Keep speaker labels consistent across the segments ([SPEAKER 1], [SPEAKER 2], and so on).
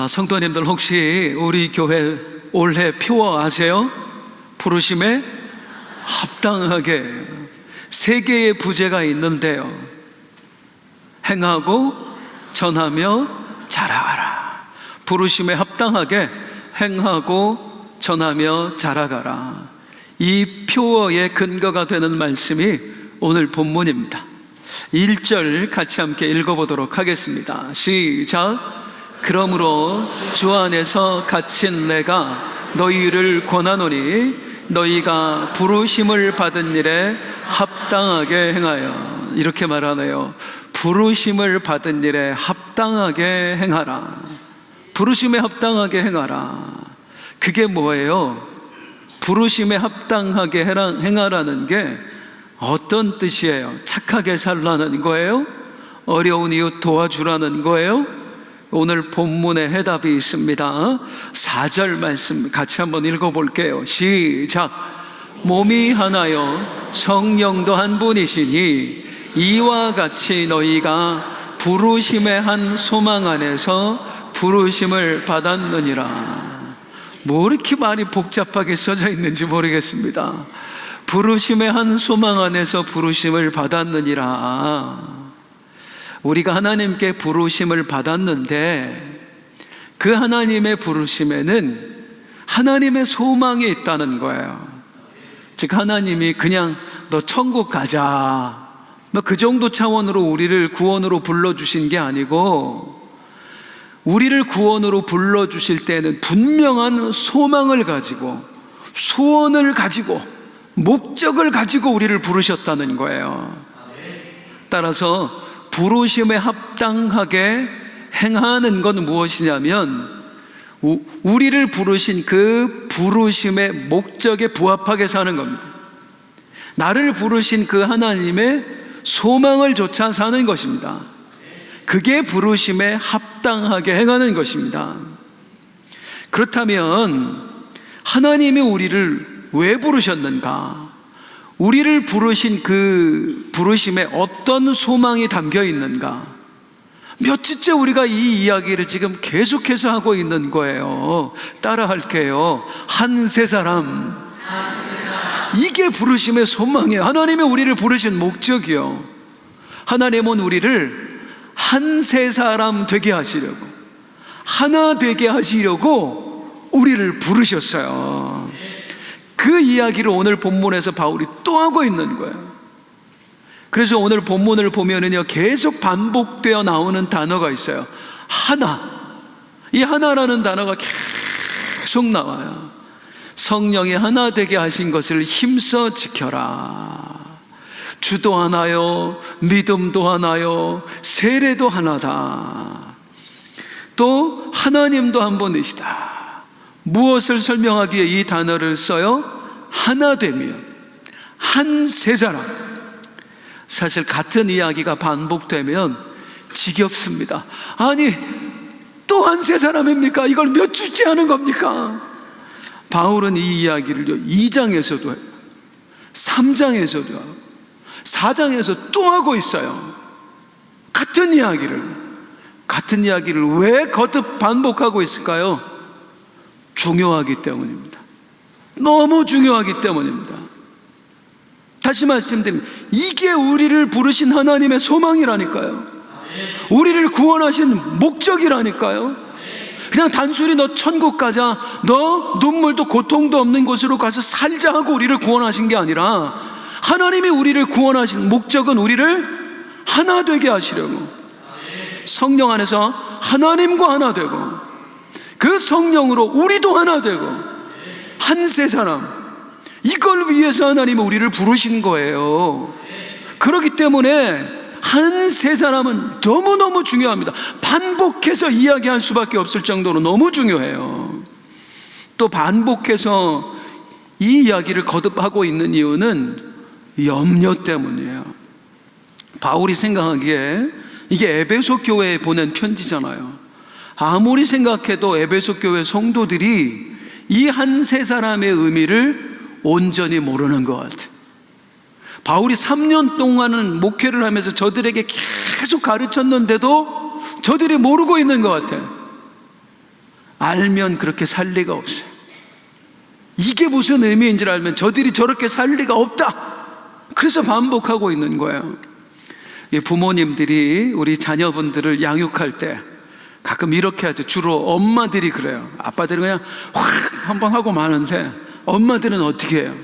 [SPEAKER 1] 성도님들, 혹시 우리 교회 올해 표어 아세요? 부르심에 합당하게. 세 개의 부제가 있는데요. 행하고 전하며 자라가라. 부르심에 합당하게 행하고 전하며 자라가라. 이 표어의 근거가 되는 말씀이 오늘 본문입니다. 1절 같이 함께 읽어보도록 하겠습니다. 시작. 그러므로 주 안에서 갇힌 내가 너희를 권하노니 너희가 부르심을 받은 일에 합당하게 행하여. 이렇게 말하네요. 부르심을 받은 일에 합당하게 행하라. 부르심에 합당하게 행하라. 그게 뭐예요? 부르심에 합당하게 행하라는 게 어떤 뜻이에요? 착하게 살라는 거예요? 어려운 이웃 도와주라는 거예요? 오늘 본문에 해답이 있습니다. 4절 말씀 같이 한번 읽어볼게요. 시작. 몸이 하나요 성령도 한 분이시니 이와 같이 너희가 부르심의 한 소망 안에서 부르심을 받았느니라. 뭐 이렇게 말이 복잡하게 써져 있는지 모르겠습니다. 부르심의 한 소망 안에서 부르심을 받았느니라. 우리가 하나님께 부르심을 받았는데 그 하나님의 부르심에는 하나님의 소망이 있다는 거예요. 즉 하나님이 그냥 너 천국 가자, 뭐 그 정도 차원으로 우리를 구원으로 불러주신 게 아니고, 우리를 구원으로 불러주실 때는 분명한 소망을 가지고, 소원을 가지고, 목적을 가지고 우리를 부르셨다는 거예요. 따라서 부르심에 합당하게 행하는 건 무엇이냐면 우리를 부르신 그 부르심의 목적에 부합하게 사는 겁니다. 나를 부르신 그 하나님의 소망을 좇아 사는 것입니다. 그게 부르심에 합당하게 행하는 것입니다. 그렇다면 하나님이 우리를 왜 부르셨는가? 우리를 부르신 그 부르심에 어떤 소망이 담겨 있는가? 며칠째 우리가 이 이야기를 지금 계속해서 하고 있는 거예요. 따라 할게요. 한 세 사람. 이게 부르심의 소망이에요. 하나님이 우리를 부르신 목적이요. 하나님은 우리를 한 세 사람 되게 하시려고, 하나 되게 하시려고 우리를 부르셨어요. 그 이야기를 오늘 본문에서 바울이 또 하고 있는 거예요. 그래서 오늘 본문을 보면은요, 계속 반복되어 나오는 단어가 있어요. 하나. 이 하나라는 단어가 계속 나와요. 성령이 하나 되게 하신 것을 힘써 지켜라. 주도 하나요, 믿음도 하나요, 세례도 하나다. 또 하나님도 한 분이시다. 무엇을 설명하기에 이 단어를 써요? 하나 되면, 한 세 사람. 사실 같은 이야기가 반복되면 지겹습니다. 아니, 또 한 세 사람입니까? 이걸 몇 주째 하는 겁니까? 바울은 이 이야기를 2장에서도 해요, 3장에서도 하고 4장에서 또 하고 있어요. 같은 이야기를 왜 거듭 반복하고 있을까요? 중요하기 때문입니다. 너무 중요하기 때문입니다. 다시 말씀드립니다. 이게 우리를 부르신 하나님의 소망이라니까요. 우리를 구원하신 목적이라니까요. 그냥 단순히 너 천국 가자, 너 눈물도 고통도 없는 곳으로 가서 살자 하고 우리를 구원하신 게 아니라, 하나님이 우리를 구원하신 목적은 우리를 하나 되게 하시려고, 성령 안에서 하나님과 하나 되고, 그 성령으로 우리도 하나 되고, 한 세 사람, 이걸 위해서 하나님은 우리를 부르신 거예요. 그렇기 때문에 한 세 사람은 너무너무 중요합니다. 반복해서 이야기할 수밖에 없을 정도로 너무 중요해요. 또 반복해서 이 이야기를 거듭하고 있는 이유는 염려 때문이에요. 바울이 생각하기에 이게 에베소 교회에 보낸 편지잖아요. 아무리 생각해도 에베소 교회 성도들이 이 한 세 사람의 의미를 온전히 모르는 것 같아요. 바울이 3년 동안은 목회를 하면서 저들에게 계속 가르쳤는데도 저들이 모르고 있는 것 같아요. 알면 그렇게 살 리가 없어요. 이게 무슨 의미인지를 알면 저들이 저렇게 살 리가 없다. 그래서 반복하고 있는 거예요. 부모님들이 우리 자녀분들을 양육할 때 가끔 이렇게 하죠. 주로 엄마들이 그래요. 아빠들은 그냥 확 한번 하고 마는데 엄마들은 어떻게 해요?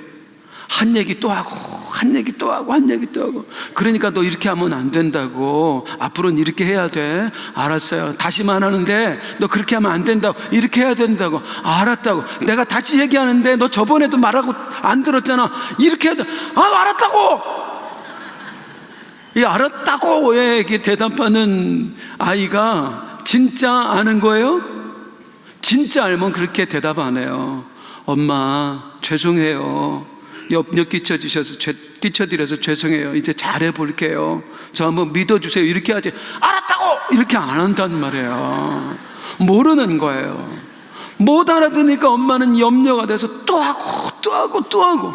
[SPEAKER 1] 한 얘기 또 하고 한 얘기 또 하고 한 얘기 또 하고, 그러니까 너 이렇게 하면 안 된다고, 앞으로는 이렇게 해야 돼. 알았어요. 다시만 하는데 너 그렇게 하면 안 된다고, 이렇게 해야 된다고. 알았다고. 내가 다시 얘기하는데 너 저번에도 말하고 안 들었잖아. 이렇게 해야 돼. 알았다고. 이 알았다고에 이렇게 대답하는 아이가 진짜 아는 거예요? 진짜 알면 그렇게 대답 안 해요. 엄마 죄송해요. 염려 끼쳐드려서 죄송해요. 이제 잘해볼게요. 저 한번 믿어주세요. 이렇게 하지. 알았다고! 이렇게 안 한단 말이에요. 모르는 거예요. 못 알아듣으니까 엄마는 염려가 돼서 또 하고 또 하고 또 하고.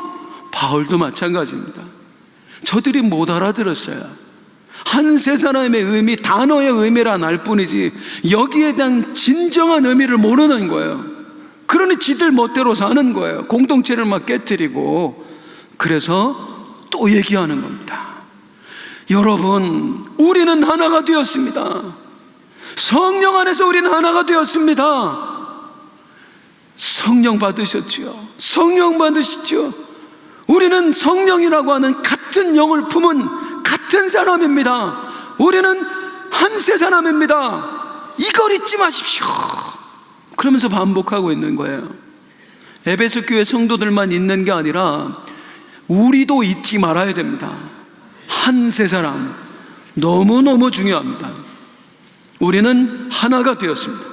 [SPEAKER 1] 바울도 마찬가지입니다. 저들이 못 알아들었어요. 한 세 사람의 의미, 단어의 의미란 알 뿐이지 여기에 대한 진정한 의미를 모르는 거예요. 그러니 지들 멋대로 사는 거예요. 공동체를 막 깨뜨리고. 그래서 또 얘기하는 겁니다. 여러분, 우리는 하나가 되었습니다. 성령 안에서 우리는 하나가 되었습니다. 성령 받으셨지요. 성령 받으시죠. 우리는 성령이라고 하는 같은 영을 품은 같은 사람입니다. 우리는 한 세 사람입니다. 이걸 잊지 마십시오. 그러면서 반복하고 있는 거예요. 에베소 교회 성도들만 있는 게 아니라 우리도 잊지 말아야 됩니다. 한 세 사람 너무너무 중요합니다. 우리는 하나가 되었습니다.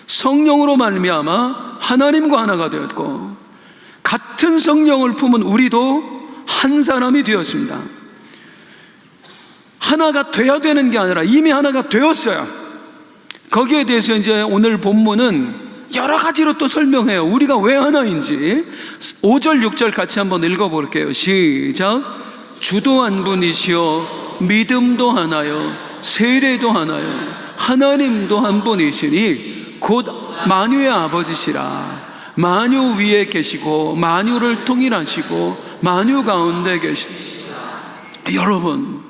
[SPEAKER 1] 성령으로 말미암아 하나님과 하나가 되었고, 같은 성령을 품은 우리도 한 사람이 되었습니다. 하나가 돼야 되는 게 아니라 이미 하나가 되었어요. 거기에 대해서 이제 오늘 본문은 여러 가지로 또 설명해요. 우리가 왜 하나인지. 5절 6절 같이 한번 읽어볼게요. 시작. 주도 한 분이시요 믿음도 하나요 세례도 하나요 하나님도 한 분이시니 곧 만유의 아버지시라. 만유 위에 계시고 만유를 통일하시고 만유 가운데 계십니다. 여러분,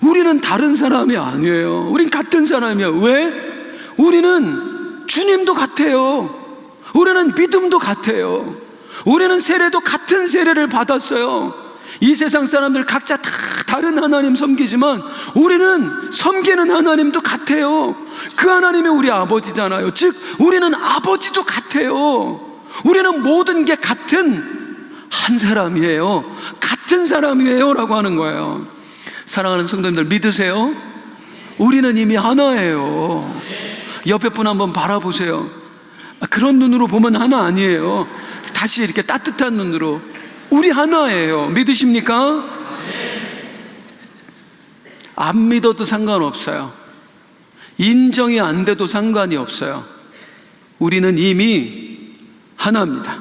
[SPEAKER 1] 우리는 다른 사람이 아니에요. 우린 같은 사람이에요. 왜? 우리는 주님도 같아요. 우리는 믿음도 같아요. 우리는 세례도 같은 세례를 받았어요. 이 세상 사람들 각자 다 다른 하나님 섬기지만 우리는 섬기는 하나님도 같아요. 그 하나님이 우리 아버지잖아요. 즉 우리는 아버지도 같아요. 우리는 모든 게 같은 한 사람이에요. 같은 사람이에요 라고 하는 거예요. 사랑하는 성도님들, 믿으세요? 우리는 이미 하나예요. 옆에 분 한번 바라보세요. 그런 눈으로 보면 하나 아니에요. 다시 이렇게 따뜻한 눈으로, 우리 하나예요. 믿으십니까? 안 믿어도 상관없어요. 인정이 안 돼도 상관이 없어요. 우리는 이미 하나입니다.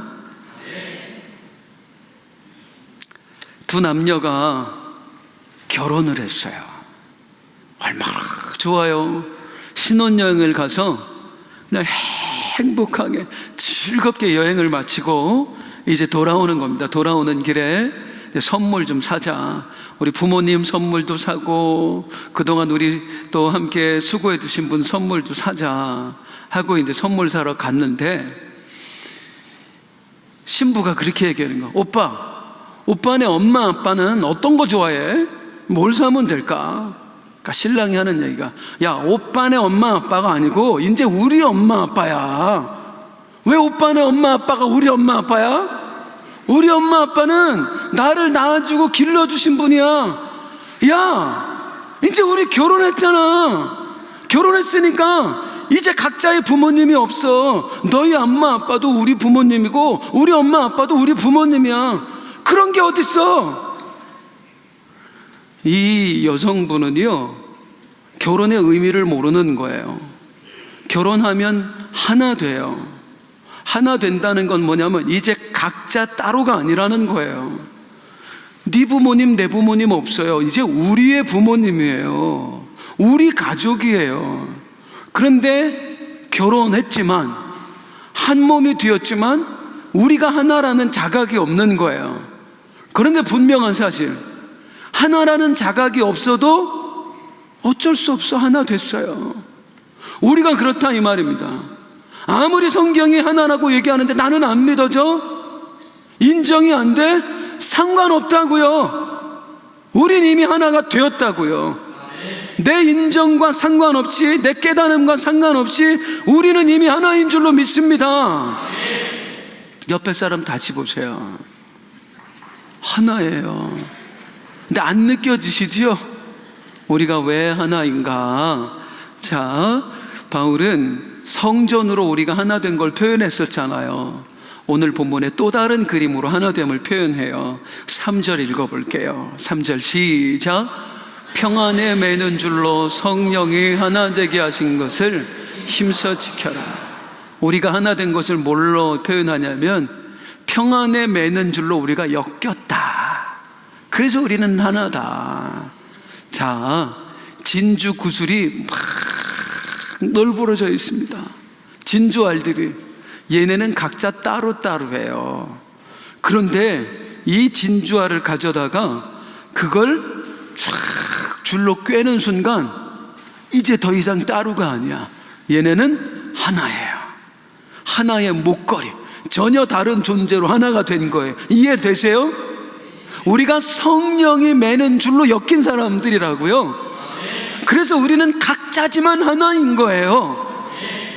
[SPEAKER 1] 두 남녀가 결혼을 했어요. 얼마나 좋아요. 신혼여행을 가서 그냥 행복하게 즐겁게 여행을 마치고 이제 돌아오는 겁니다. 돌아오는 길에 선물 좀 사자. 우리 부모님 선물도 사고 그동안 우리 또 함께 수고해 주신 분 선물도 사자 하고 이제 선물 사러 갔는데, 신부가 그렇게 얘기하는 거야. 오빠네 엄마 아빠는 어떤 거 좋아해? 뭘 사면 될까? 그러니까 신랑이 하는 얘기가, 야, 오빠네 엄마 아빠가 아니고 이제 우리 엄마 아빠야. 왜 오빠네 엄마 아빠가 우리 엄마 아빠야? 우리 엄마 아빠는 나를 낳아주고 길러주신 분이야. 야, 이제 우리 결혼했잖아. 결혼했으니까 이제 각자의 부모님이 없어. 너희 엄마 아빠도 우리 부모님이고 우리 엄마 아빠도 우리 부모님이야. 그런 게 어딨어? 이 여성분은요, 결혼의 의미를 모르는 거예요. 결혼하면 하나 돼요. 하나 된다는 건 뭐냐면 이제 각자 따로가 아니라는 거예요. 네 부모님 내 부모님 없어요. 이제 우리의 부모님이에요. 우리 가족이에요. 그런데 결혼했지만 한 몸이 되었지만 우리가 하나라는 자각이 없는 거예요. 그런데 분명한 사실, 하나라는 자각이 없어도 어쩔 수 없어 하나 됐어요. 우리가 그렇다 이 말입니다. 아무리 성경이 하나라고 얘기하는데 나는 안 믿어져? 인정이 안 돼? 상관없다고요. 우린 이미 하나가 되었다고요. 내 인정과 상관없이, 내 깨달음과 상관없이 우리는 이미 하나인 줄로 믿습니다. 옆에 사람 다시 보세요. 하나예요. 근데 안 느껴지시지요? 우리가 왜 하나인가? 자, 바울은 성전으로 우리가 하나 된 걸 표현했었잖아요. 오늘 본문에 또 다른 그림으로 하나됨을 표현해요. 3절 읽어볼게요. 3절 시작. 평안에 매는 줄로 성령이 하나 되게 하신 것을 힘써 지켜라. 우리가 하나 된 것을 뭘로 표현하냐면 평안에 매는 줄로 우리가 엮였다. 그래서 우리는 하나다. 자, 진주 구슬이 막 널브러져 있습니다. 진주 알들이, 얘네는 각자 따로따로해요. 그런데 이 진주알을 가져다가 그걸 쫙 줄로 꿰는 순간 이제 더 이상 따로가 아니야. 얘네는 하나예요. 하나의 목걸이, 전혀 다른 존재로 하나가 된 거예요. 이해되세요? 우리가 성령이 매는 줄로 엮인 사람들이라고요. 그래서 우리는 각자지만 하나인 거예요.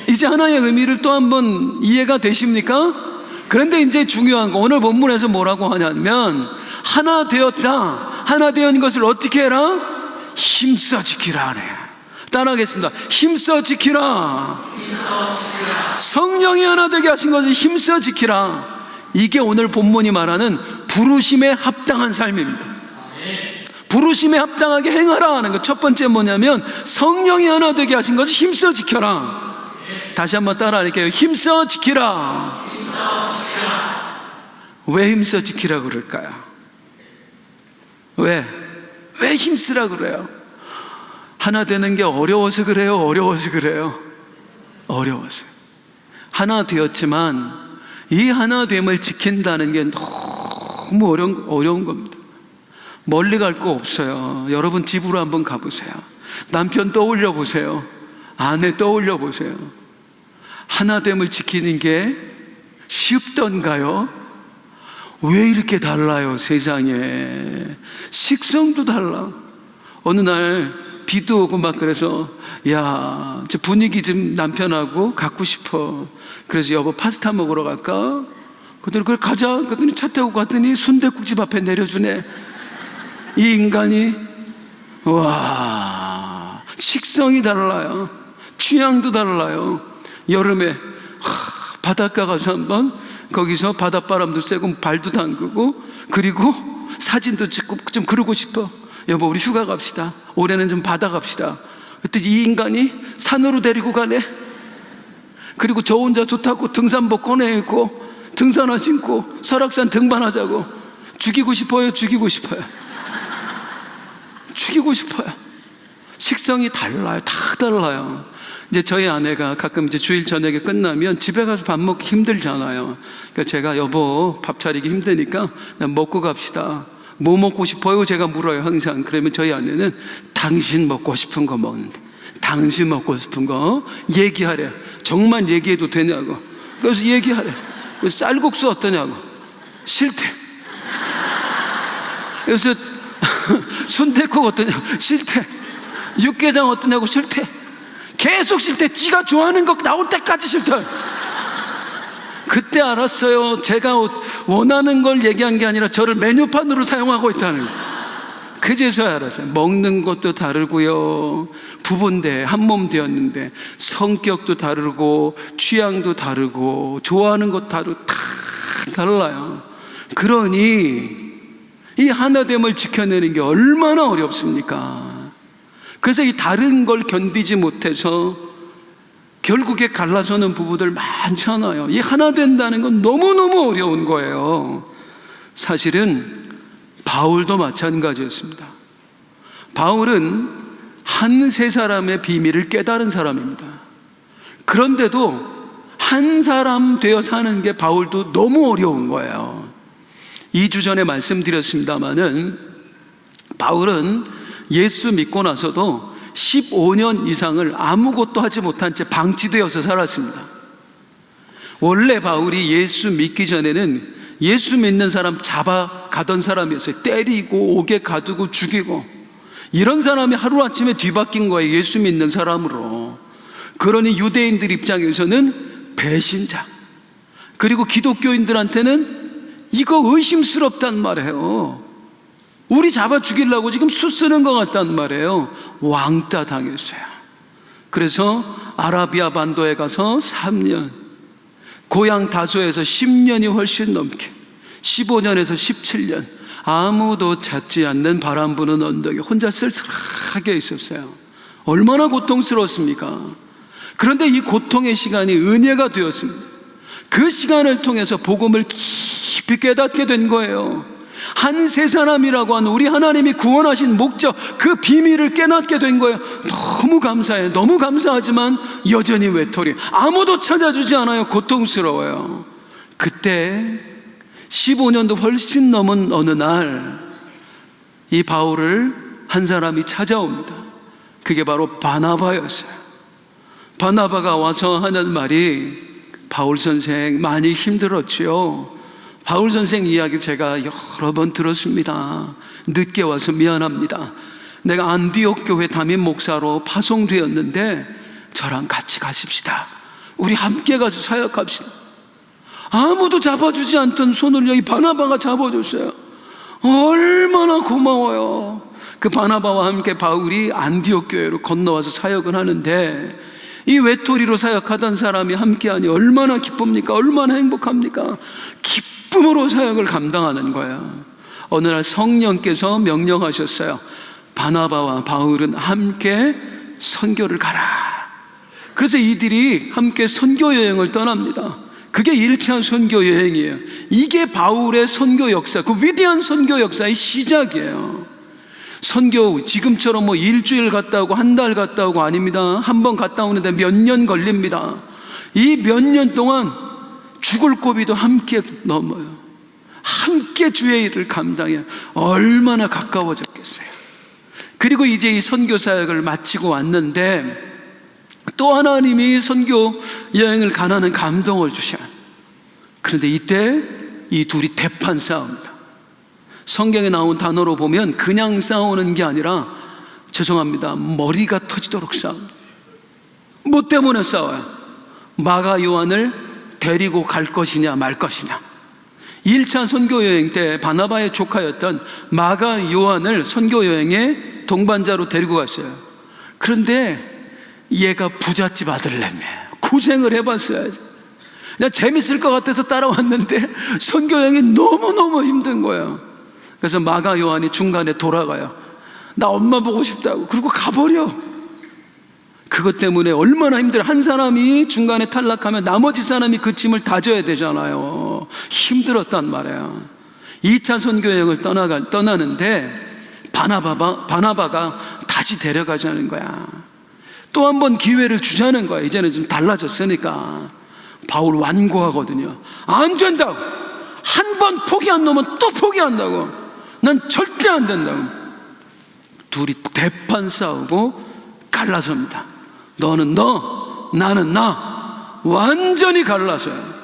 [SPEAKER 1] 이제 하나의 의미를 또 한번 이해가 되십니까? 그런데 이제 중요한 거, 오늘 본문에서 뭐라고 하냐면 하나 되었다. 하나 된 것을 어떻게 해라? 힘써 지키라 하네. 따라하겠습니다. 힘써 지키라. 성령이 하나 되게 하신 것을 힘써 지키라. 이게 오늘 본문이 말하는 부르심에 합당한 삶입니다. 부르심에 합당하게 행하라 하는 것. 첫 번째 뭐냐면 성령이 하나 되게 하신 것을 힘써 지켜라. 다시 한번 따라할게요. 힘써 지키라. 왜 힘써 지키라 그럴까요? 왜 힘쓰라 그래요? 하나 되는 게 어려워서 그래요? 어려워서 그래요? 어려워서. 하나 되었지만 이 하나됨을 지킨다는 게 너무 어려운 겁니다. 멀리 갈 거 없어요. 여러분 집으로 한번 가보세요. 남편 떠올려 보세요. 아내 떠올려 보세요. 하나됨을 지키는 게 쉽던가요? 왜 이렇게 달라요? 세상에 식성도 달라. 어느 날 비도 오고 막 그래서 야, 저 분위기 좀 남편하고 갖고 싶어. 그래서 여보 파스타 먹으러 갈까? 그랬더니 그래 가자. 그랬더니 차 타고 갔더니 순댓국집 앞에 내려주네. 이 인간이 와, 식성이 달라요. 취향도 달라요. 여름에 바닷가 가서 한번 거기서 바닷바람도 쐬고 발도 담그고 그리고 사진도 찍고 좀 그러고 싶어. 여보 우리 휴가 갑시다. 올해는 좀 바다 갑시다. 그랬더니 이 인간이 산으로 데리고 가네. 그리고 저 혼자 좋다고 등산복 꺼내입고 등산화 신고 설악산 등반하자고. 죽이고 싶어요? 죽이고 싶어요? 죽이고 싶어요. 식성이 달라요. 다 달라요. 이제 저희 아내가 가끔 이제 주일 저녁에 끝나면 집에 가서 밥 먹기 힘들잖아요. 그러니까 제가 여보 밥 차리기 힘드니까 그냥 먹고 갑시다. 뭐 먹고 싶어요? 제가 물어요 항상. 그러면 저희 아내는 당신 먹고 싶은 거 먹는데, 당신 먹고 싶은 거 얘기하래. 정말 얘기해도 되냐고. 그래서 얘기하래. 쌀국수 어떠냐고. 싫대. 그래서 순댓국 어떠냐고. 싫대. 육개장 어떠냐고. 싫대. 계속 싫대. 지가 좋아하는 거 나올 때까지 싫대. 그때 알았어요. 제가 원하는 걸 얘기한 게 아니라 저를 메뉴판으로 사용하고 있다는 거. 그제서야 알았어요. 먹는 것도 다르고요. 부부인데 한 몸 되었는데 성격도 다르고 취향도 다르고 좋아하는 것 다 달라요. 그러니 이 하나됨을 지켜내는 게 얼마나 어렵습니까? 그래서 이 다른 걸 견디지 못해서 결국에 갈라서는 부부들 많잖아요. 이 하나 된다는 건 너무너무 어려운 거예요. 사실은 바울도 마찬가지였습니다. 바울은 한 세 사람의 비밀을 깨달은 사람입니다. 그런데도 한 사람 되어 사는 게 바울도 너무 어려운 거예요. 2주 전에 말씀드렸습니다마는 바울은 예수 믿고 나서도 15년 이상을 아무것도 하지 못한 채 방치되어서 살았습니다. 원래 바울이 예수 믿기 전에는 예수 믿는 사람 잡아가던 사람이었어요. 때리고 옥에 가두고 죽이고, 이런 사람이 하루아침에 뒤바뀐 거예요. 예수 믿는 사람으로. 그러니 유대인들 입장에서는 배신자, 그리고 기독교인들한테는 이거 의심스럽단 말이에요. 우리 잡아 죽이려고 지금 수쓰는 것 같단 말이에요. 왕따 당했어요. 그래서 아라비아 반도에 가서 3년, 고향 다소에서 10년이 훨씬 넘게, 15년에서 17년 아무도 찾지 않는 바람 부는 언덕에 혼자 쓸쓸하게 있었어요. 얼마나 고통스러웠습니까? 그런데 이 고통의 시간이 은혜가 되었습니다. 그 시간을 통해서 복음을 깊이 깨닫게 된 거예요. 한 세 사람이라고 하는 우리 하나님이 구원하신 목적, 그 비밀을 깨닫게 된 거예요. 너무 감사해요. 너무 감사하지만 여전히 외톨이, 아무도 찾아주지 않아요. 고통스러워요. 그때 15년도 훨씬 넘은 어느 날 이 바울을 한 사람이 찾아옵니다. 그게 바로 바나바였어요. 바나바가 와서 하는 말이, 바울 선생 많이 힘들었지요. 바울 선생 이야기 제가 여러 번 들었습니다. 늦게 와서 미안합니다. 내가 안디옥 교회 담임 목사로 파송되었는데 저랑 같이 가십시다. 우리 함께 가서 사역합시다. 아무도 잡아주지 않던 손을 이 바나바가 잡아줬어요. 얼마나 고마워요. 그 바나바와 함께 바울이 안디옥 교회로 건너와서 사역을 하는데, 이 외톨이로 사역하던 사람이 함께하니 얼마나 기쁩니까? 얼마나 행복합니까? 기쁨으로 사역을 감당하는 거예요. 어느 날 성령께서 명령하셨어요. 바나바와 바울은 함께 선교를 가라. 그래서 이들이 함께 선교 여행을 떠납니다. 그게 1차 선교 여행이에요. 이게 바울의 선교 역사, 그 위대한 선교 역사의 시작이에요. 선교, 지금처럼 뭐 일주일 갔다 오고 한 달 갔다 오고 아닙니다. 한 번 갔다 오는데 몇 년 걸립니다. 이 몇 년 동안 죽을 고비도 함께 넘어요. 함께 주의 일을 감당해요. 얼마나 가까워졌겠어요. 그리고 이제 이 선교 사역을 마치고 왔는데 또 하나님이 선교 여행을 가라는 감동을 주셔요. 그런데 이때 이 둘이 대판 싸웁니다. 성경에 나온 단어로 보면 그냥 싸우는 게 아니라, 죄송합니다, 머리가 터지도록 싸웁니다. 뭐 때문에 싸워요? 마가 요한을 데리고 갈 것이냐 말 것이냐. 1차 선교여행 때 바나바의 조카였던 마가 요한을 선교여행에 동반자로 데리고 갔어요. 그런데 얘가 부잣집 아들내미예요. 고생을 해봤어야지. 그냥 재밌을 것 같아서 따라왔는데 선교여행이 너무너무 힘든 거예요. 그래서 마가 요한이 중간에 돌아가요. 나 엄마 보고 싶다고. 그리고 가버려. 그것 때문에 얼마나 힘들어. 한 사람이 중간에 탈락하면 나머지 사람이 그 짐을 다져야 되잖아요. 힘들었단 말이에요. 2차 선교여행을 떠나는데 바나바가 다시 데려가자는 거야. 또 한 번 기회를 주자는 거야. 이제는 좀 달라졌으니까. 바울 완고하거든요. 안 된다고. 한 번 포기한 놈은 또 포기한다고. 난 절대 안 된다고. 둘이 대판 싸우고 갈라섭니다. 너는 너, 나는 나. 완전히 갈라서요.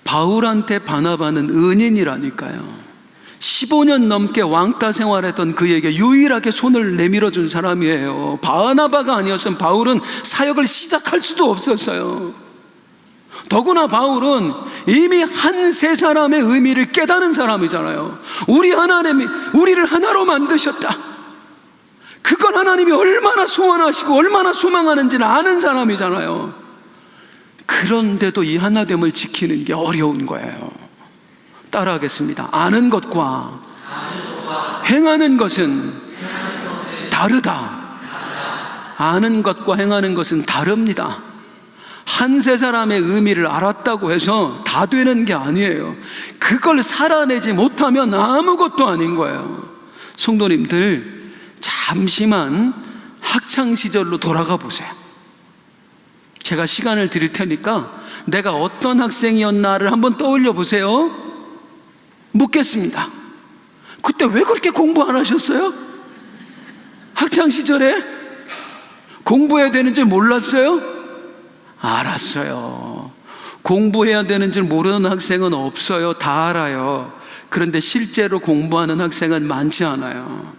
[SPEAKER 1] 바울한테 바나바는 은인이라니까요. 15년 넘게 왕따 생활했던 그에게 유일하게 손을 내밀어 준 사람이에요. 바나바가 아니었으면 바울은 사역을 시작할 수도 없었어요. 더구나 바울은 이미 한 세 사람의 의미를 깨달은 사람이잖아요. 우리 하나님이 우리를 하나로 만드셨다. 그건 하나님이 얼마나 소원하시고 얼마나 소망하는지는 아는 사람이잖아요. 그런데도 이 하나됨을 지키는 게 어려운 거예요. 따라하겠습니다. 아는 것과 행하는 것은 다르다. 아는 것과 행하는 것은 다릅니다. 한 세 사람의 의미를 알았다고 해서 다 되는 게 아니에요. 그걸 살아내지 못하면 아무것도 아닌 거예요. 성도님들, 잠시만 학창시절로 돌아가 보세요. 제가 시간을 드릴 테니까 내가 어떤 학생이었나를 한번 떠올려 보세요. 묻겠습니다. 그때 왜 그렇게 공부 안 하셨어요? 학창 시절에 공부해야 되는 줄 몰랐어요? 알았어요. 공부해야 되는 줄 모르는 학생은 없어요. 다 알아요. 그런데 실제로 공부하는 학생은 많지 않아요.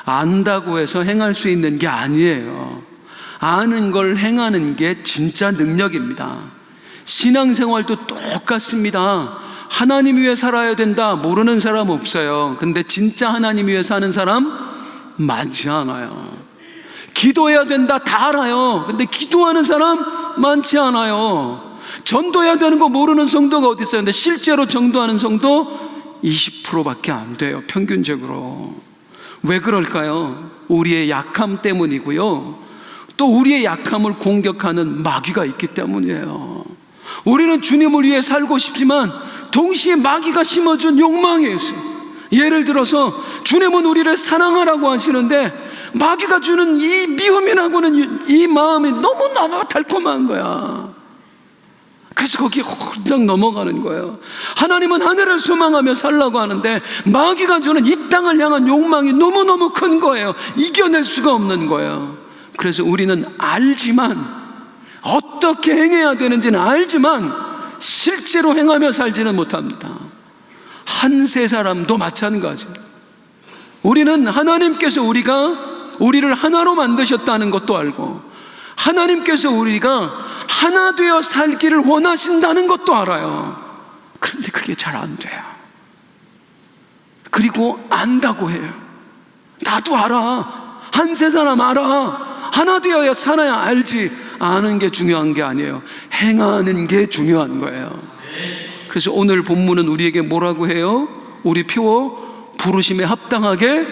[SPEAKER 1] 안다고 해서 행할 수 있는 게 아니에요. 아는 걸 행하는 게 진짜 능력입니다. 신앙생활도 똑같습니다. 하나님 위해 살아야 된다 모르는 사람 없어요. 근데 진짜 하나님 위해 사는 사람 많지 않아요. 기도해야 된다 다 알아요. 근데 기도하는 사람 많지 않아요. 전도해야 되는 거 모르는 성도가 어디 있어요. 근데 실제로 전도하는 성도 20%밖에 안 돼요. 평균적으로. 왜 그럴까요? 우리의 약함 때문이고요, 또 우리의 약함을 공격하는 마귀가 있기 때문이에요. 우리는 주님을 위해 살고 싶지만 동시에 마귀가 심어준 욕망이 있어요. 예를 들어서 주님은 우리를 사랑하라고 하시는데 마귀가 주는 이 미움이라고는 이 마음이 너무너무 달콤한 거야. 그래서 거기에 홀딱 넘어가는 거예요. 하나님은 하늘을 소망하며 살라고 하는데 마귀가 주는 이 땅을 향한 욕망이 너무너무 큰 거예요. 이겨낼 수가 없는 거예요. 그래서 우리는 알지만, 어떻게 행해야 되는지는 알지만 실제로 행하며 살지는 못합니다. 한 세 사람도 마찬가지입니다. 우리는 하나님께서 우리를 하나로 만드셨다는 것도 알고, 하나님께서 우리가 하나 되어 살기를 원하신다는 것도 알아요. 그런데 그게 잘 안 돼요. 그리고 안다고 해요. 나도 알아. 한 세 사람 알아. 하나 되어야 살아야 알지. 아는 게 중요한 게 아니에요. 행하는 게 중요한 거예요. 그래서 오늘 본문은 우리에게 뭐라고 해요? 우리 표 부르심에 합당하게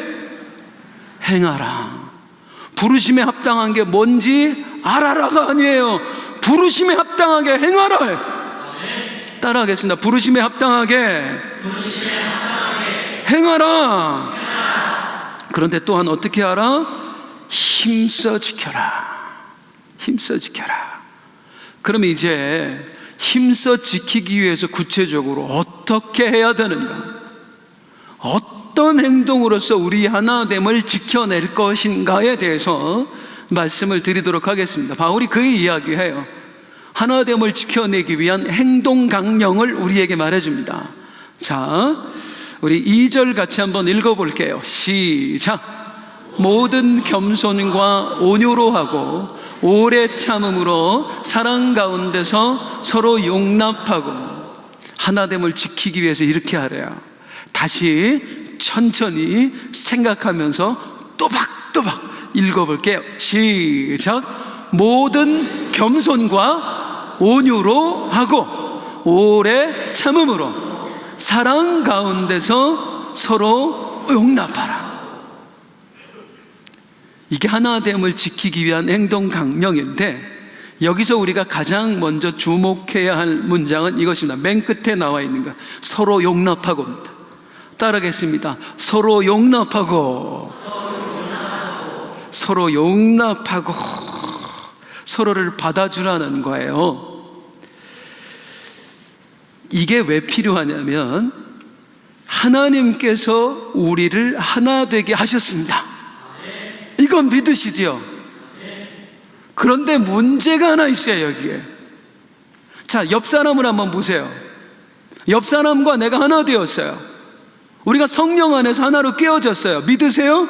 [SPEAKER 1] 행하라. 부르심에 합당한 게 뭔지 알아라가 아니에요. 부르심에 합당하게 행하라. 따라하겠습니다. 부르심에 합당하게 행하라. 그런데 또한 어떻게 하라? 힘써 지켜라. 힘써 지켜라. 그러면 이제 힘써 지키기 위해서 구체적으로 어떻게 해야 되는가? 어떤 행동으로서 우리 하나됨을 지켜낼 것인가에 대해서 말씀을 드리도록 하겠습니다. 바울이 그 이야기해요. 하나됨을 지켜내기 위한 행동 강령을 우리에게 말해줍니다. 자, 우리 2절 같이 한번 읽어볼게요. 시작. 모든 겸손과 온유로 하고 오래 참음으로 사랑 가운데서 서로 용납하고. 하나됨을 지키기 위해서 이렇게 하래요. 다시 천천히 생각하면서 또박또박 읽어볼게요. 시작. 모든 겸손과 온유로 하고 오래 참음으로 사랑 가운데서 서로 용납하라. 이게 하나됨을 지키기 위한 행동 강령인데, 여기서 우리가 가장 먼저 주목해야 할 문장은 이것입니다. 맨 끝에 나와 있는 거, 서로 용납하고입니다. 따라하겠습니다. 서로 용납하고, 서로 용납하고, 서로를 받아주라는 거예요. 이게 왜 필요하냐면 하나님께서 우리를 하나 되게 하셨습니다. 이건 믿으시지요? 그런데 문제가 하나 있어요. 여기에. 자, 옆 사람을 한번 보세요. 옆 사람과 내가 하나 되었어요. 우리가 성령 안에서 하나로 깨어졌어요. 믿으세요?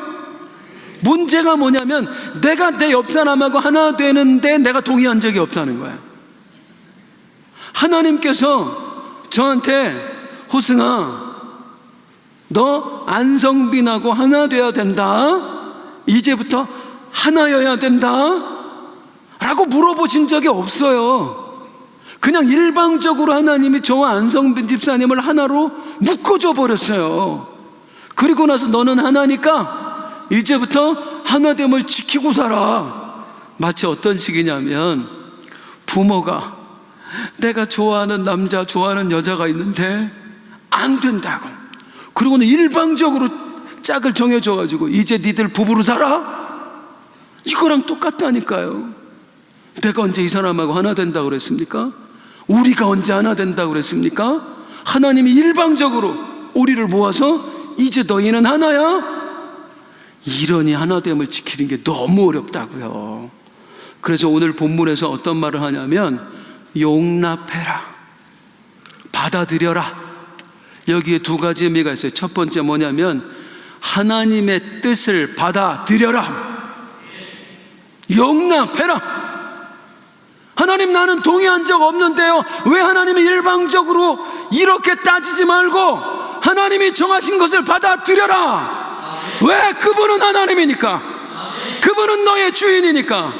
[SPEAKER 1] 문제가 뭐냐면 내가 내 옆 사람하고 하나 되는데 내가 동의한 적이 없다는 거야. 하나님께서 저한테 호승아, 너 안성빈하고 하나 되어야 된다. 이제부터 하나여야 된다 라고 물어보신 적이 없어요. 그냥 일방적으로 하나님이 저와 안성빈 집사님을 하나로 묶어줘 버렸어요. 그리고 나서 너는 하나니까 이제부터 하나됨을 지키고 살아. 마치 어떤 식이냐면 부모가 내가 좋아하는 남자, 좋아하는 여자가 있는데 안 된다고, 그리고는 일방적으로 짝을 정해줘가지고 이제 니들 부부로 살아? 이거랑 똑같다니까요. 내가 언제 이 사람하고 하나 된다고 그랬습니까? 우리가 언제 하나 된다고 그랬습니까? 하나님이 일방적으로 우리를 모아서 이제 너희는 하나야? 이러니 하나됨을 지키는 게 너무 어렵다고요. 그래서 오늘 본문에서 어떤 말을 하냐면 용납해라, 받아들여라. 여기에 두 가지 의미가 있어요. 첫 번째 뭐냐면 하나님의 뜻을 받아들여라, 용납해라. 하나님, 나는 동의한 적 없는데요, 왜 하나님이 일방적으로 이렇게 따지지 말고 하나님이 정하신 것을 받아들여라. 왜? 그분은 하나님이니까. 그분은 너의 주인이니까.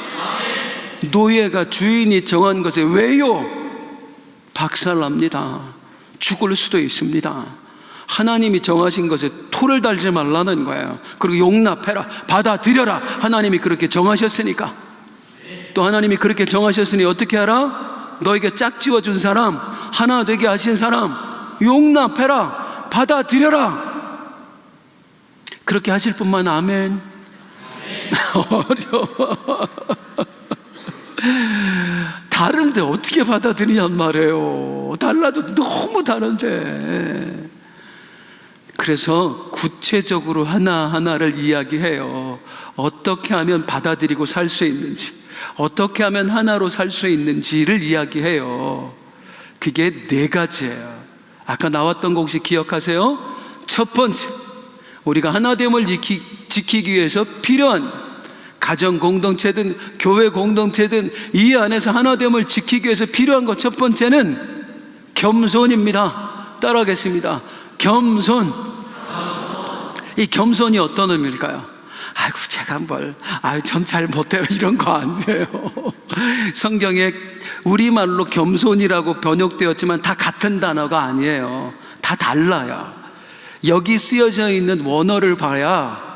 [SPEAKER 1] 노예가 주인이 정한 것에 왜요? 박살납니다. 죽을 수도 있습니다. 하나님이 정하신 것에 토를 달지 말라는 거예요. 그리고 용납해라, 받아들여라. 하나님이 그렇게 정하셨으니까. 또 하나님이 그렇게 정하셨으니 어떻게 하라? 너에게 짝지어준 사람, 하나 되게 하신 사람 용납해라, 받아들여라. 그렇게 하실 분만 아멘. 어려워. 다른데 어떻게 받아들이냔 말이에요. 달라도 너무 다른데. 그래서 구체적으로 하나하나를 이야기해요. 어떻게 하면 받아들이고 살 수 있는지, 어떻게 하면 하나로 살 수 있는지를 이야기해요. 그게 네 가지예요. 아까 나왔던 거 혹시 기억하세요? 첫 번째, 우리가 하나됨을 지키기 위해서 필요한 가정 공동체든 교회 공동체든 이 안에서 하나됨을 지키기 위해서 필요한 것, 첫 번째는 겸손입니다. 따라하겠습니다. 겸손. 이 겸손이 어떤 의미일까요? 아이고 제가 전 잘 못해요, 이런 거 아니에요. 성경에 우리말로 겸손이라고 번역되었지만 다 같은 단어가 아니에요. 다 달라요. 여기 쓰여져 있는 원어를 봐야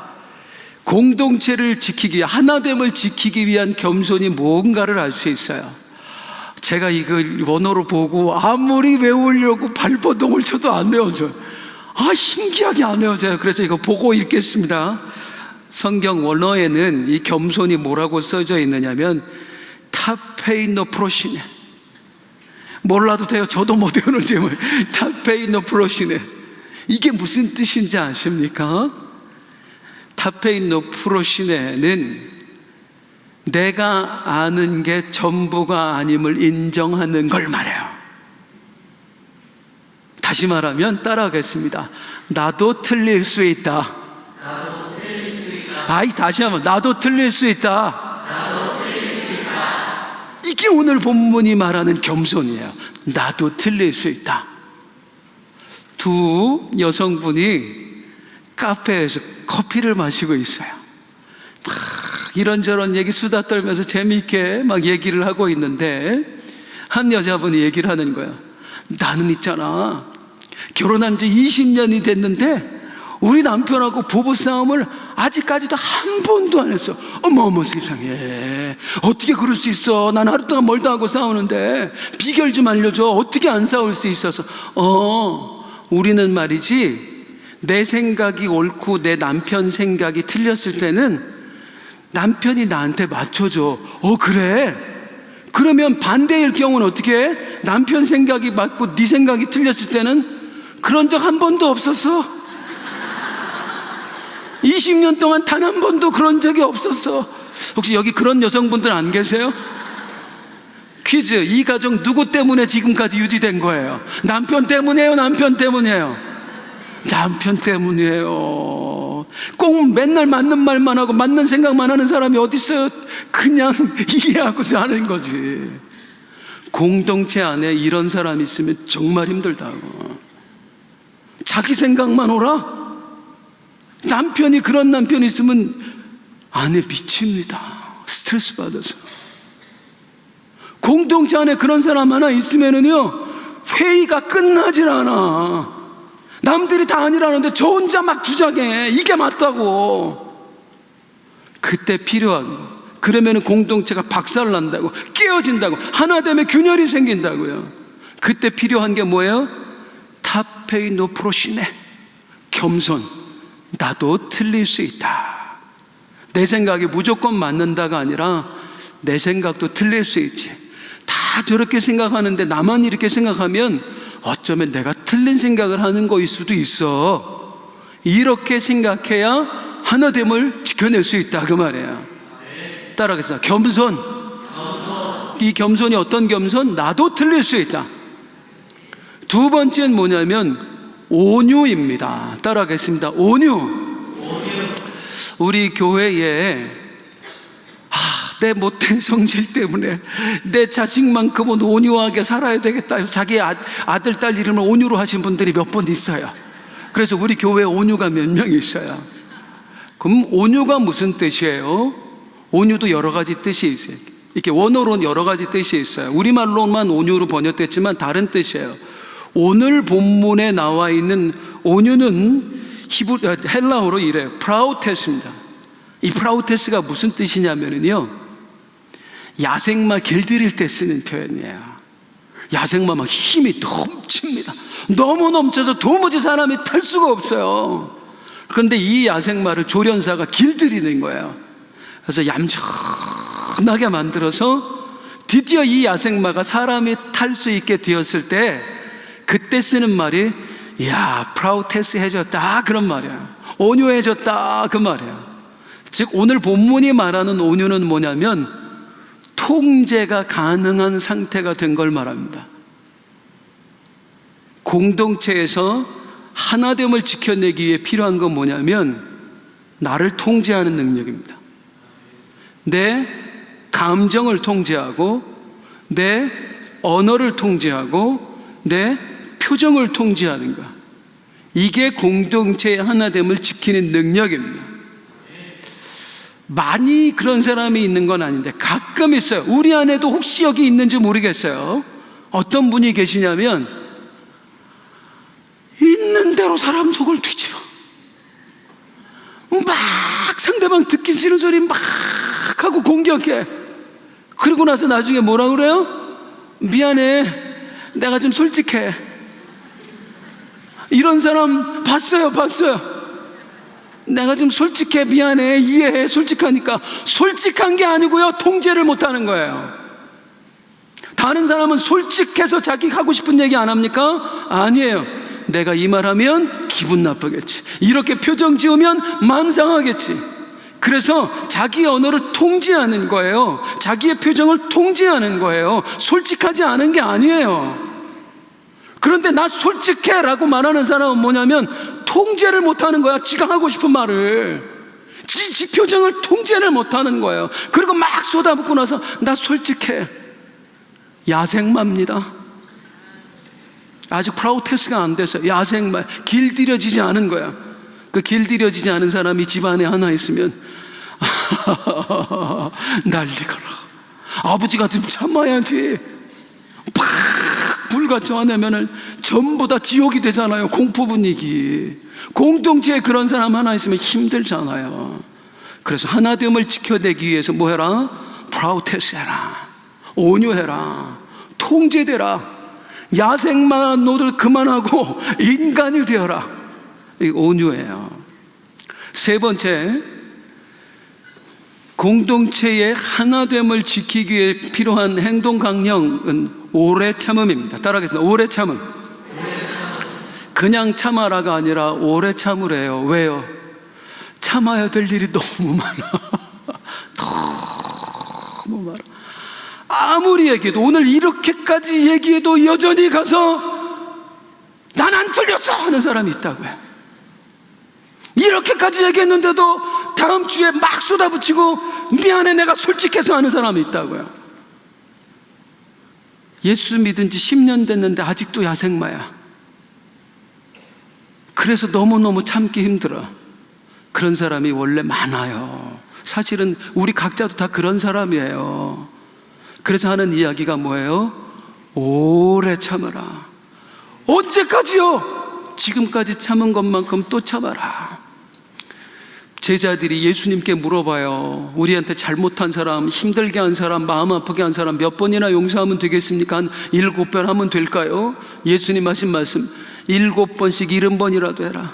[SPEAKER 1] 공동체를 지키기, 하나됨을 지키기 위한 겸손이 뭔가를 알 수 있어요. 제가 이걸 원어로 보고 아무리 외우려고 발버둥을 쳐도 안 외워져요. 신기하게 안 외워져요. 그래서 이거 보고 읽겠습니다. 성경 원어에는 이 겸손이 뭐라고 써져 있느냐면 타페이노프로시네. 몰라도 돼요. 저도 못 외우는데 뭐. 타페이노프로시네. 이게 무슨 뜻인지 아십니까? 타페이노프로시네는 내가 아는 게 전부가 아님을 인정하는 걸 말해요. 다시 말하면 따라하겠습니다. 나도 틀릴 수 있다. 다시 한번, 나도 틀릴 수 있다. 이게 오늘 본문이 말하는 겸손이에요. 나도 틀릴 수 있다. 두 여성분이 카페에서 커피를 마시고 있어요. 막 이런저런 얘기 수다 떨면서 재미있게 막 얘기를 하고 있는데 한 여자분이 얘기를 하는 거예요. 나는 있잖아, 결혼한 지 20년이 됐는데 우리 남편하고 부부싸움을 아직까지도 한 번도 안 했어. 어머 세상에, 어떻게 그럴 수 있어? 난 하루 동안 멀다 하고 싸우는데 비결 좀 알려줘. 어떻게 안 싸울 수 있어서? 우리는 말이지, 내 생각이 옳고 내 남편 생각이 틀렸을 때는 남편이 나한테 맞춰줘. 그래? 그러면 반대일 경우는 어떻게 해? 남편 생각이 맞고 네 생각이 틀렸을 때는 그런 적 한 번도 없었어. 20년 동안 단 한 번도 그런 적이 없었어. 혹시 여기 그런 여성분들 안 계세요? 퀴즈. 이 가정 누구 때문에 지금까지 유지된 거예요? 남편 때문이에요? 남편 때문이에요? 남편 때문이에요. 꼭 맨날 맞는 말만 하고 맞는 생각만 하는 사람이 어디 있어요? 그냥 이해하고자 하는 거지. 공동체 안에 이런 사람이 있으면 정말 힘들다고. 자기 생각만 오라? 남편이 그런 남편이 있으면 아내 미칩니다. 스트레스 받아서. 공동체 안에 그런 사람 하나 있으면은요, 회의가 끝나질 않아. 남들이 다 아니라는데 저 혼자 막 주장해. 이게 맞다고. 그때 필요한 거. 그러면 공동체가 박살난다고, 깨어진다고, 하나됨의 균열이 생긴다고요. 그때 필요한 게 뭐예요? 타페이노프로시네. 겸손. 나도 틀릴 수 있다. 내 생각이 무조건 맞는다가 아니라 내 생각도 틀릴 수 있지. 다 저렇게 생각하는데 나만 이렇게 생각하면 어쩌면 내가 틀린 생각을 하는 거일 수도 있어. 이렇게 생각해야 하나됨을 지켜낼 수 있다 그 말이에요. 따라하겠습니다. 겸손. 이 겸손이 어떤 겸손? 나도 틀릴 수 있다. 두 번째는 뭐냐면 온유입니다. 따라하겠습니다. 온유. 우리 교회에 내 못된 성질 때문에 내 자식만큼은 온유하게 살아야 되겠다 해서 자기 아들, 딸 이름을 온유로 하신 분들이 몇 번 있어요. 그래서 우리 교회에 온유가 몇 명 있어요. 그럼 온유가 무슨 뜻이에요? 온유도 여러 가지 뜻이 있어요. 이렇게 원어로는 여러 가지 뜻이 있어요. 우리말로만 온유로 번역됐지만 다른 뜻이에요. 오늘 본문에 나와 있는 온유는 헬라어로 이래요. 프라우테스입니다. 이 프라우테스가 무슨 뜻이냐면요, 야생마 길들일 때 쓰는 표현이에요. 야생마 막 힘이 넘칩니다. 너무 넘쳐서 도무지 사람이 탈 수가 없어요. 그런데 이 야생마를 조련사가 길들이는 거예요. 그래서 얌전하게 만들어서 드디어 이 야생마가 사람이 탈 수 있게 되었을 때 그때 쓰는 말이 야, 프라우테스 해줬다 그런 말이에요. 온유해졌다 그 말이에요. 즉 오늘 본문이 말하는 온유는 뭐냐면 통제가 가능한 상태가 된 걸 말합니다. 공동체에서 하나됨을 지켜내기 위해 필요한 건 뭐냐면 나를 통제하는 능력입니다. 내 감정을 통제하고 내 언어를 통제하고 내 표정을 통제하는 것, 이게 공동체의 하나됨을 지키는 능력입니다. 많이 그런 사람이 있는 건 아닌데 가끔 있어요. 우리 안에도 혹시 여기 있는지 모르겠어요. 어떤 분이 계시냐면 있는 대로 사람 속을 뒤집어 막 상대방 듣기 싫은 소리 막 하고 공격해. 그리고 나서 나중에 뭐라 그래요? 미안해, 내가 좀 솔직해. 이런 사람 봤어요. 내가 좀 솔직해, 미안해, 이해해. 솔직하니까. 솔직한 게 아니고요, 통제를 못하는 거예요. 다른 사람은 솔직해서 자기 하고 싶은 얘기 안 합니까? 아니에요. 내가 이 말하면 기분 나쁘겠지, 이렇게 표정 지으면 마음 상하겠지. 그래서 자기 언어를 통제하는 거예요. 자기의 표정을 통제하는 거예요. 솔직하지 않은 게 아니에요. 그런데 나 솔직해 라고 말하는 사람은 뭐냐면 통제를 못하는 거야. 지가 하고 싶은 말을, 지 표정을 통제를 못하는 거예요. 그리고 막 쏟아붓고 나서 나 솔직해. 야생마입니다. 아직 프라우테스가 안 돼서 야생마, 길들여지지 않은 거야. 그 길들여지지 않은 사람이 집안에 하나 있으면 난리가라. 아버지 같으면 참아야지. 팍 불같이 화내면은 전부 다 지옥이 되잖아요. 공포 분위기. 공동체에 그런 사람 하나 있으면 힘들잖아요. 그래서 하나됨을 지켜내기 위해서 뭐 해라? 프라우테스 해라. 온유해라. 통제되라. 야생마 노릇 그만하고 인간이 되어라. 이 온유예요. 세 번째, 공동체의 하나됨을 지키기 위해 필요한 행동 강령은 오래 참음입니다. 따라하겠습니다. 오래 참음. 그냥 참아라가 아니라 오래 참으래요. 왜요? 참아야 될 일이 너무 많아. 너무 많아. 아무리 얘기해도, 오늘 이렇게까지 얘기해도 여전히 가서 난 안 틀렸어 하는 사람이 있다고요. 이렇게까지 얘기했는데도 다음 주에 막 쏟아붙이고 미안해, 내가 솔직해서 하는 사람이 있다고요. 예수 믿은 지 10년 됐는데 아직도 야생마야. 그래서 너무너무 참기 힘들어. 그런 사람이 원래 많아요. 사실은 우리 각자도 다 그런 사람이에요. 그래서 하는 이야기가 뭐예요? 오래 참아라. 언제까지요? 지금까지 참은 것만큼 또 참아라. 제자들이 예수님께 물어봐요. 우리한테 잘못한 사람, 힘들게 한 사람, 마음 아프게 한 사람 몇 번이나 용서하면 되겠습니까? 한 7번 하면 될까요? 예수님 하신 말씀, 7번씩 70번이라도 해라.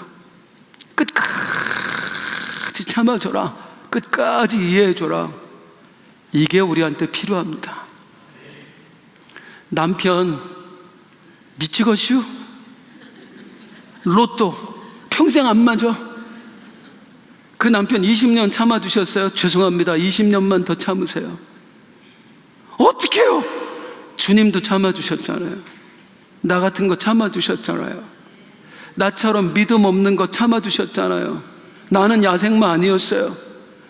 [SPEAKER 1] 끝까지 참아줘라. 끝까지 이해해줘라. 이게 우리한테 필요합니다. 남편 미치겠슈? 로또 평생 안 맞아? 그 남편 20년 참아두셨어요? 죄송합니다. 20년만 더 참으세요. 어떡해요? 주님도 참아주셨잖아요. 나 같은 거 참아주셨잖아요. 나처럼 믿음 없는 거 참아주셨잖아요. 나는 야생마 아니었어요.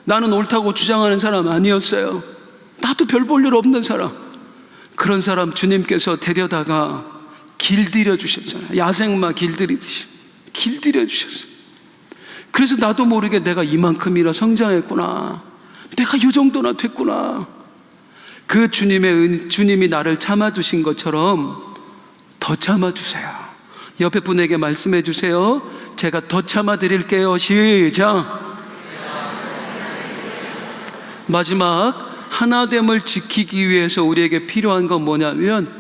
[SPEAKER 1] 나는 옳다고 주장하는 사람 아니었어요. 나도 별 볼 일 없는 사람. 그런 사람 주님께서 데려다가 길들여 주셨잖아요. 야생마 길들이듯이 길들여 주셨어요. 그래서 나도 모르게 내가 이만큼이나 성장했구나, 내가 이 정도나 됐구나. 그 주님이 나를 참아주신 것처럼 더 참아주세요. 옆에 분에게 말씀해 주세요. 제가 더 참아드릴게요. 시작. 마지막, 하나됨을 지키기 위해서 우리에게 필요한 건 뭐냐면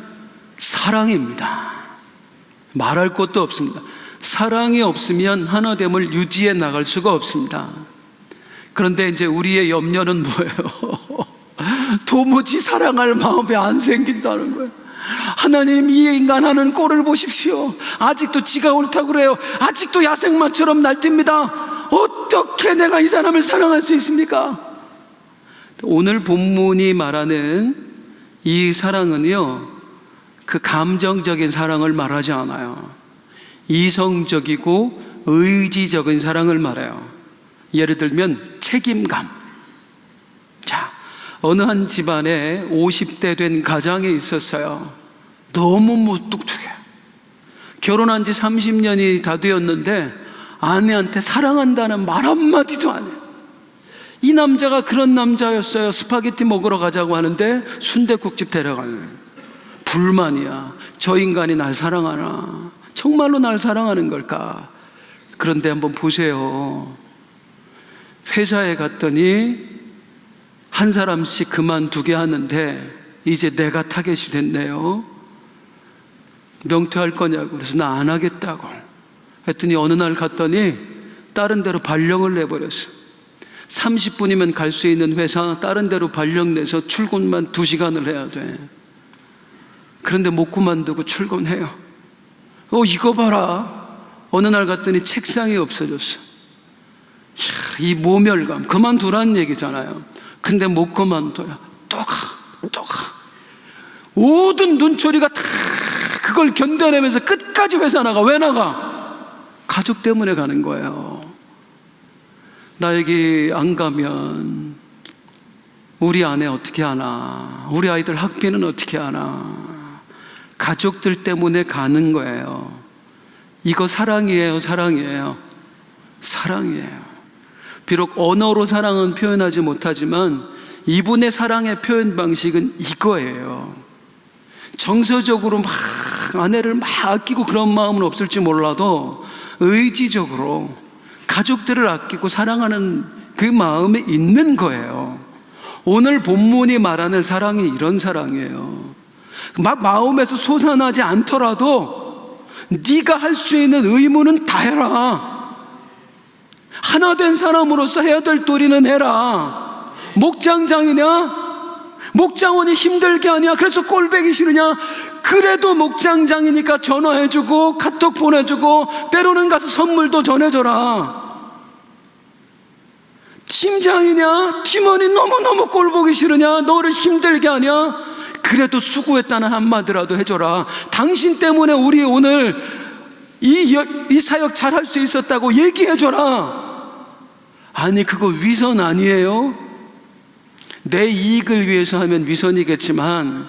[SPEAKER 1] 사랑입니다. 말할 것도 없습니다. 사랑이 없으면 하나됨을 유지해 나갈 수가 없습니다. 그런데 이제 우리의 염려는 뭐예요? 도무지 사랑할 마음이 안 생긴다는 거예요. 하나님, 이 인간 하는 꼴을 보십시오. 아직도 지가 옳다고 그래요. 아직도 야생마처럼 날뜁니다. 어떻게 내가 이 사람을 사랑할 수 있습니까? 오늘 본문이 말하는 이 사랑은요, 그 감정적인 사랑을 말하지 않아요. 이성적이고 의지적인 사랑을 말해요. 예를 들면 책임감. 자, 어느 한 집안에 50대 된 가장이 있었어요. 너무 무뚝뚝해. 결혼한 지 30년이 다 되었는데 아내한테 사랑한다는 말 한마디도 안 해요. 이 남자가 그런 남자였어요. 스파게티 먹으러 가자고 하는데 순댓국집 데려가는 거예요. 불만이야. 저 인간이 날 사랑하나? 정말로 날 사랑하는 걸까? 그런데 한번 보세요. 회사에 갔더니 한 사람씩 그만두게 하는데 이제 내가 타겟이 됐네요. 명퇴할 거냐고. 그래서 나 안 하겠다고 했더니 어느 날 갔더니 다른 데로 발령을 내버렸어. 30분이면 갈 수 있는 회사 다른 데로 발령 내서 출근만 2시간을 해야 돼. 그런데 못 그만두고 출근해요. 이거 봐라. 어느 날 갔더니 책상이 없어졌어. 이 모멸감. 그만두라는 얘기잖아요. 근데 못 그만둬요. 또 가. 모든 눈초리가 다 그걸 견뎌내면서 끝까지 회사 나가. 왜 나가? 가족 때문에 가는 거예요. 나에게 안 가면 우리 아내 어떻게 하나? 우리 아이들 학비는 어떻게 하나? 가족들 때문에 가는 거예요. 이거 사랑이에요, 사랑이에요. 사랑이에요. 비록 언어로 사랑은 표현하지 못하지만 이분의 사랑의 표현 방식은 이거예요. 정서적으로 막 아내를 막 아끼고 그런 마음은 없을지 몰라도 의지적으로 가족들을 아끼고 사랑하는 그 마음이 있는 거예요. 오늘 본문이 말하는 사랑이 이런 사랑이에요. 막 마음에서 솟아나지 않더라도 네가 할 수 있는 의무는 다 해라. 하나 된 사람으로서 해야 될 도리는 해라. 목장장이냐? 목장원이 힘들게 하냐? 그래서 꼴배기 싫으냐? 그래도 목장장이니까 전화해주고 카톡 보내주고 때로는 가서 선물도 전해줘라. 팀장이냐? 팀원이 너무너무 꼴보기 싫으냐? 너를 힘들게 하냐? 그래도 수고했다는 한마디라도 해줘라. 당신 때문에 우리 오늘 이 사역 잘할 수 있었다고 얘기해줘라. 아니, 그거 위선 아니에요? 내 이익을 위해서 하면 위선이겠지만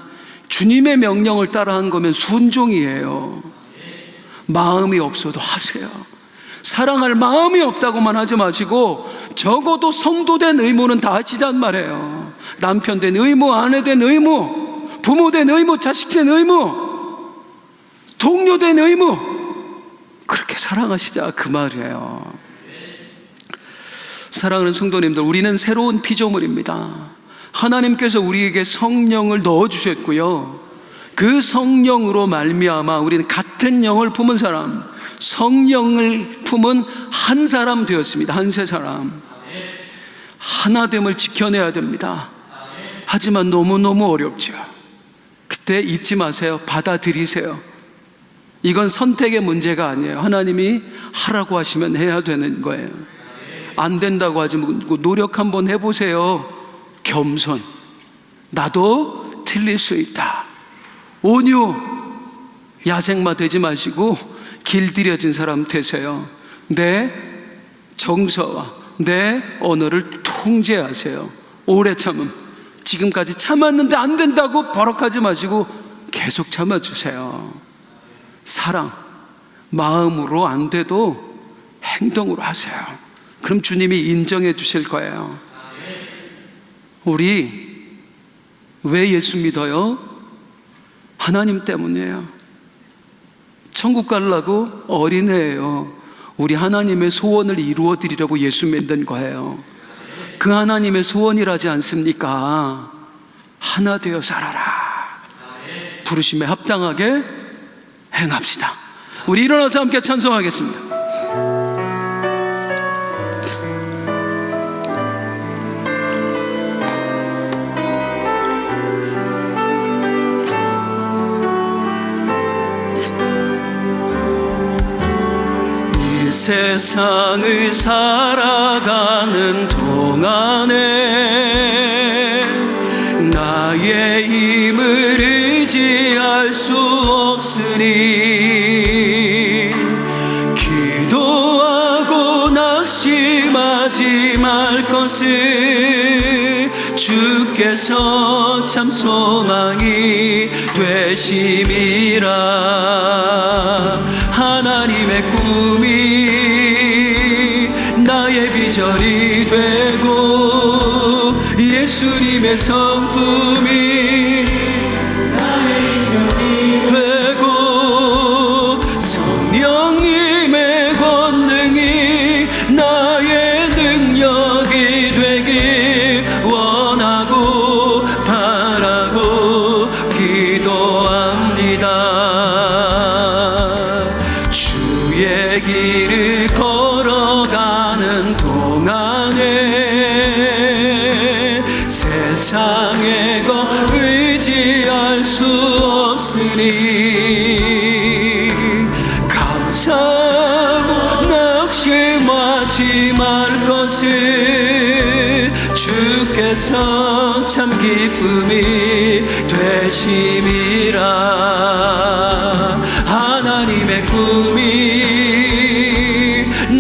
[SPEAKER 1] 주님의 명령을 따라한 거면 순종이에요. 마음이 없어도 하세요. 사랑할 마음이 없다고만 하지 마시고 적어도 성도 된 의무는 다 하시단 말이에요. 남편 된 의무, 아내 된 의무, 부모 된 의무, 자식 된 의무, 동료 된 의무, 그렇게 사랑하시자 그 말이에요. 사랑하는 성도님들, 우리는 새로운 피조물입니다. 하나님께서 우리에게 성령을 넣어주셨고요, 그 성령으로 말미암아 우리는 같은 영을 품은 사람, 성령을 품은 한 사람 되었습니다. 한 세 사람. 하나됨을 지켜내야 됩니다. 하지만 너무너무 어렵죠. 그때 잊지 마세요. 받아들이세요. 이건 선택의 문제가 아니에요. 하나님이 하라고 하시면 해야 되는 거예요. 안 된다고 하지 말고 노력 한번 해보세요. 겸손. 나도 틀릴 수 있다. 온유. 야생마 되지 마시고 길들여진 사람 되세요. 내 정서와 내 언어를 통제하세요. 오래 참음. 지금까지 참았는데 안 된다고 버럭하지 마시고 계속 참아주세요. 사랑. 마음으로 안 돼도 행동으로 하세요. 그럼 주님이 인정해 주실 거예요. 우리 왜 예수 믿어요? 하나님 때문이에요. 천국 가려고 어린애예요. 우리 하나님의 소원을 이루어 드리려고 예수 믿는 거예요. 그 하나님의 소원이라지 않습니까? 하나 되어 살아라. 부르심에 합당하게 행합시다. 우리 일어나서 함께 찬송하겠습니다. 세상을 살아가는 동안에 나의 힘을 의지할 수 없으니 기도하고 낙심하지 말 것을 주께서 참 소망이 되심이라. 하나님의 꿈이 나의 비전이 되고 예수님의 성품이 나의 인격이 되고 성령님의 권능이 나의 능력이 되길 원하고 바라고 기도합니다. 주의 길을 걸어가는 동안에 세상의 것 의지할 수 없으니 감사하고 낙심하지 말 것을 주께서 참 기쁨이 되심이라. 하나님의 꿈이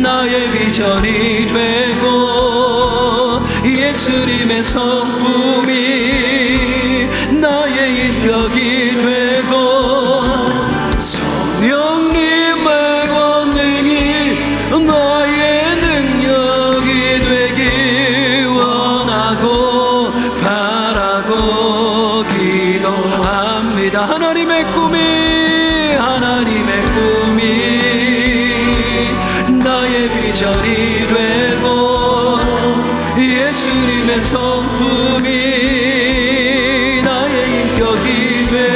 [SPEAKER 1] 나의 비전이 되고 예수님의 성품이 나의 인격이 되고 성령님의 권능이 나의 능력이 되길 원하고 바라고 기도합니다. 하나님의 꿈이 나의 비전이 되고 예수님의 성품이 나의 인격이 되고